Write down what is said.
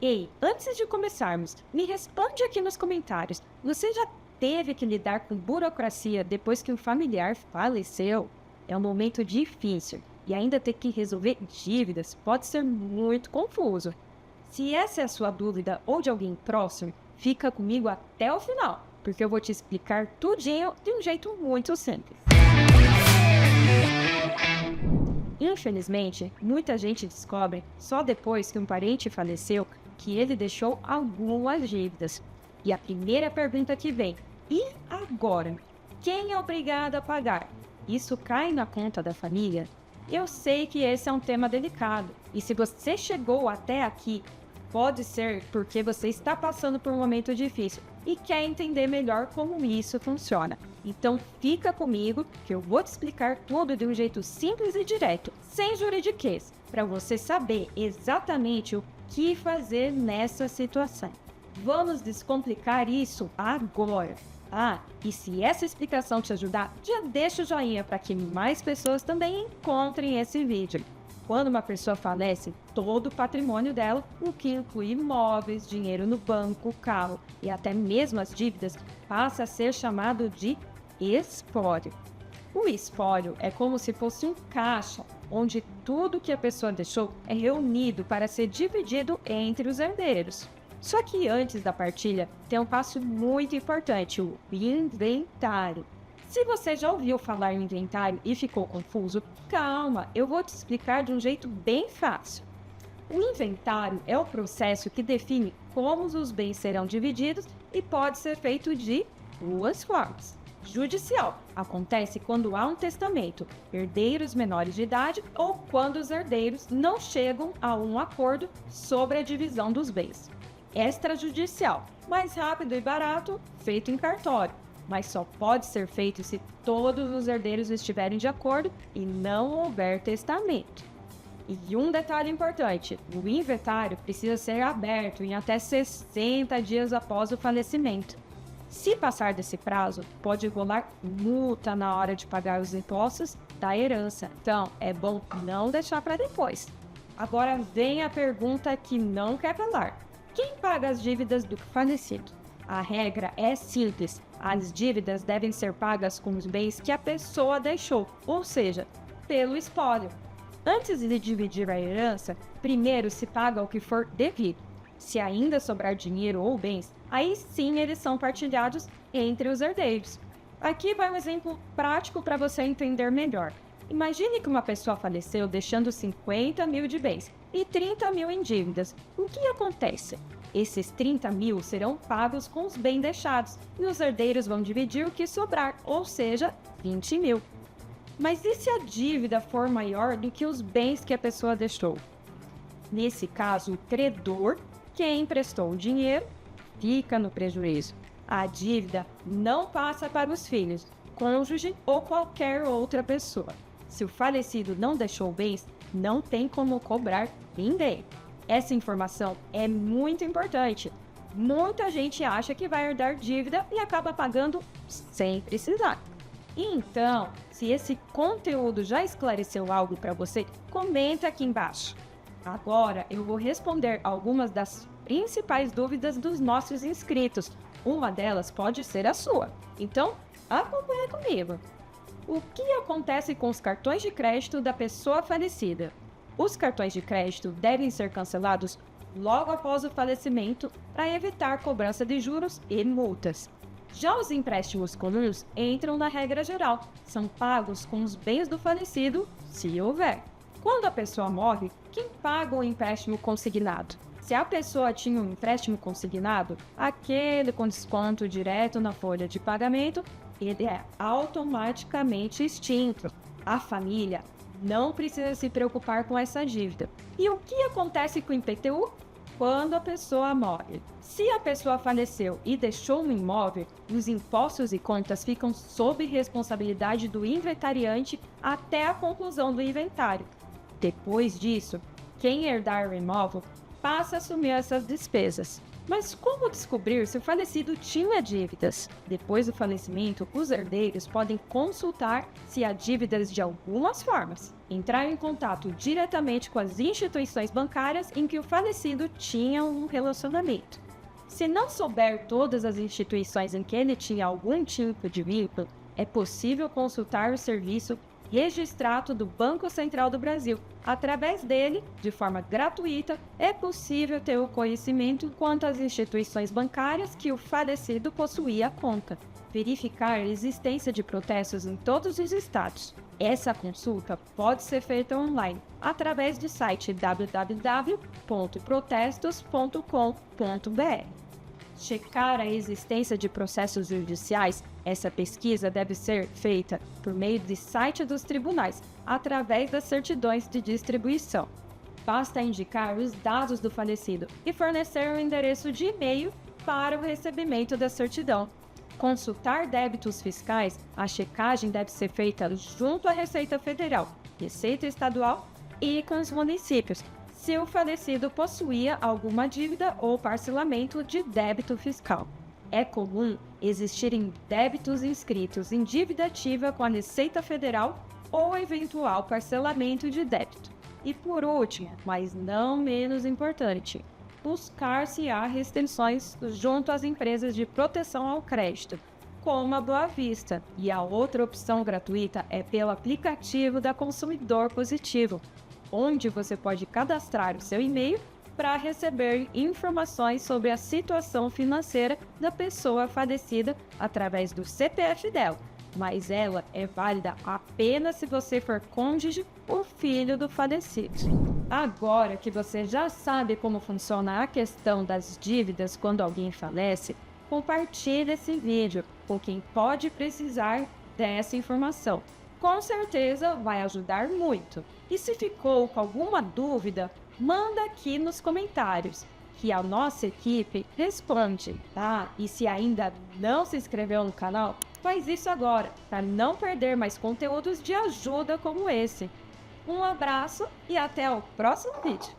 Ei, antes de começarmos, me responde aqui nos comentários. Você já teve que lidar com burocracia depois que um familiar faleceu? É um momento difícil e ainda ter que resolver dívidas pode ser muito confuso. Se essa é a sua dúvida ou de alguém próximo, fica comigo até o final, porque eu vou te explicar tudinho de um jeito muito simples. Infelizmente, muita gente descobre só depois que um parente faleceu que ele deixou algumas dívidas. E a primeira pergunta que vem: e agora? Quem é obrigado a pagar? Isso cai na conta da família? Eu sei que esse é um tema delicado, e se você chegou até aqui, pode ser porque você está passando por um momento difícil e quer entender melhor como isso funciona. Então fica comigo que eu vou te explicar tudo de um jeito simples e direto, sem juridiquês, para você saber exatamente o que fazer nessa situação. Vamos descomplicar isso agora. Ah, e se essa explicação te ajudar, já deixa o joinha para que mais pessoas também encontrem esse vídeo. Quando uma pessoa falece, todo o patrimônio dela, o que inclui imóveis, dinheiro no banco, carro e até mesmo as dívidas, passa a ser chamado de espólio. O espólio é como se fosse um caixa, onde tudo que a pessoa deixou é reunido para ser dividido entre os herdeiros. Só que antes da partilha, tem um passo muito importante, o inventário. Se você já ouviu falar em inventário e ficou confuso, calma, eu vou te explicar de um jeito bem fácil. O inventário é o processo que define como os bens serão divididos e pode ser feito de duas formas. Judicial acontece quando há um testamento, herdeiros menores de idade ou quando os herdeiros não chegam a um acordo sobre a divisão dos bens. Extrajudicial, mais rápido e barato, feito em cartório, mas só pode ser feito se todos os herdeiros estiverem de acordo e não houver testamento. E um detalhe importante, o inventário precisa ser aberto em até 60 dias após o falecimento. Se passar desse prazo, pode rolar multa na hora de pagar os impostos da herança. Então, é bom não deixar para depois. Agora vem a pergunta que não quer calar. Quem paga as dívidas do falecido? A regra é simples. As dívidas devem ser pagas com os bens que a pessoa deixou, ou seja, pelo espólio. Antes de dividir a herança, primeiro se paga o que for devido. Se ainda sobrar dinheiro ou bens, aí sim eles são partilhados entre os herdeiros. Aqui vai um exemplo prático para você entender melhor. Imagine que uma pessoa faleceu deixando 50 mil de bens e 30 mil em dívidas. O que acontece? Esses 30 mil serão pagos com os bens deixados e os herdeiros vão dividir o que sobrar, ou seja, 20 mil. Mas e se a dívida for maior do que os bens que a pessoa deixou? Nesse caso, o credor, quem emprestou o dinheiro, fica no prejuízo. A dívida não passa para os filhos, cônjuge ou qualquer outra pessoa. Se o falecido não deixou bens, não tem como cobrar ninguém. Essa informação é muito importante. Muita gente acha que vai herdar dívida e acaba pagando sem precisar. Então, se esse conteúdo já esclareceu algo para você, comenta aqui embaixo. Agora eu vou responder algumas das principais dúvidas dos nossos inscritos. Uma delas pode ser a sua. Então, acompanha comigo. O que acontece com os cartões de crédito da pessoa falecida? Os cartões de crédito devem ser cancelados logo após o falecimento para evitar cobrança de juros e multas. Já os empréstimos comuns entram na regra geral, são pagos com os bens do falecido, se houver. Quando a pessoa morre, quem paga o empréstimo consignado? Se a pessoa tinha um empréstimo consignado, aquele com desconto direto na folha de pagamento, ele é automaticamente extinto. A família não precisa se preocupar com essa dívida. E o que acontece com o IPTU? Quando a pessoa morre. Se a pessoa faleceu e deixou um imóvel, os impostos e contas ficam sob responsabilidade do inventariante até a conclusão do inventário. Depois disso, quem herdar o imóvel passa a assumir essas despesas. Mas como descobrir se o falecido tinha dívidas? Depois do falecimento, os herdeiros podem consultar se há dívidas de algumas formas. Entrar em contato diretamente com as instituições bancárias em que o falecido tinha um relacionamento. Se não souber todas as instituições em que ele tinha algum tipo de vínculo, é possível consultar o serviço Registrato do Banco Central do Brasil. Através dele, de forma gratuita, é possível ter o conhecimento quanto às instituições bancárias que o falecido possuía conta. Verificar a existência de protestos em todos os estados. Essa consulta pode ser feita online, através do site www.protestos.com.br. Checar a existência de processos judiciais. Essa pesquisa deve ser feita por meio do site dos tribunais, através das certidões de distribuição. Basta indicar os dados do falecido e fornecer o endereço de e-mail para o recebimento da certidão. Consultar débitos fiscais. A checagem deve ser feita junto à Receita Federal, Receita Estadual e com os municípios, se o falecido possuía alguma dívida ou parcelamento de débito fiscal. É comum existirem débitos inscritos em dívida ativa com a Receita Federal ou eventual parcelamento de débito. E por último, mas não menos importante, buscar se há restrições junto às empresas de proteção ao crédito, como a Boa Vista. E a outra opção gratuita é pelo aplicativo da Consumidor Positivo, onde você pode cadastrar o seu e-mail para receber informações sobre a situação financeira da pessoa falecida através do CPF dela, mas ela é válida apenas se você for cônjuge ou filho do falecido. Agora que você já sabe como funciona a questão das dívidas quando alguém falece, compartilhe esse vídeo com quem pode precisar dessa informação. Com certeza vai ajudar muito. E se ficou com alguma dúvida, manda aqui nos comentários, que a nossa equipe responde, tá? E se ainda não se inscreveu no canal, faz isso agora, para não perder mais conteúdos de ajuda como esse. Um abraço e até o próximo vídeo!